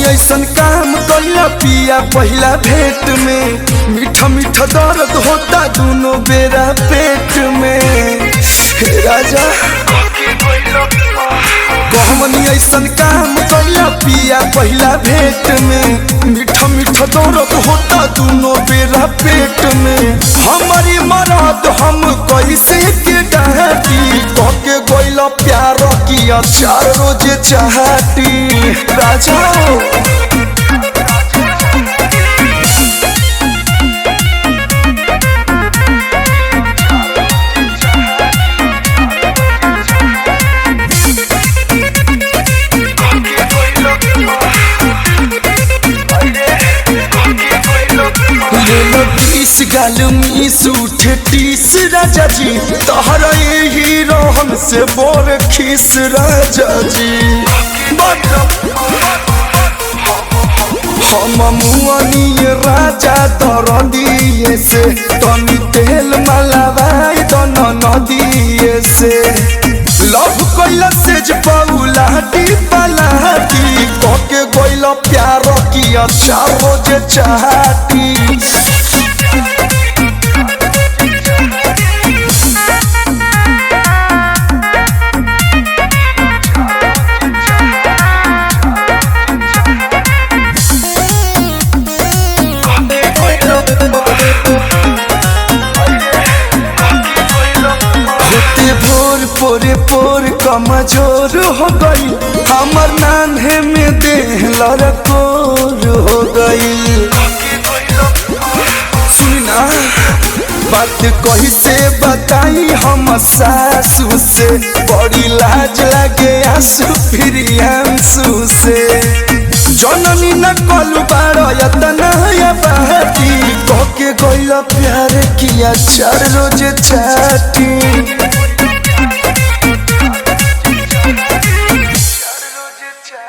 ऐसन काम कइला पिया पहिला भेंट में। मीठा मीठा दर्द होता दोनों बेरा पेट में। हे राजा कहमनी ऐसन काम कइला पिया पहिला भेंट में। मीठा मीठा दर्द होता दोनों बेरा पेट में। हमारी मरद हम कैसे के डांटी कहके गइला प्यार किया 4 रोज चाहती राजा। गाल मीस उठे टीस राजा जी तहरा यही रहन से बोर खीस राजा जी। हम मुआनी राजा दर दिए से तनी तेल मलावाई दोनों नदिए से। लव कैला से पौलाटी पलाटी कहके गइला प्यार किया 4 रोज चाहती। पोरे पोर कमजोर हो गई हमर नान्हे में देह लड़कोर हो गई। सुना बात कही से बताई हम सासू से बड़ी लाज लगे आंसू फिर आंसू से। जननी न कलू बारो यतना या बाती कहके गइला प्यार किया 4 रोज चाहती।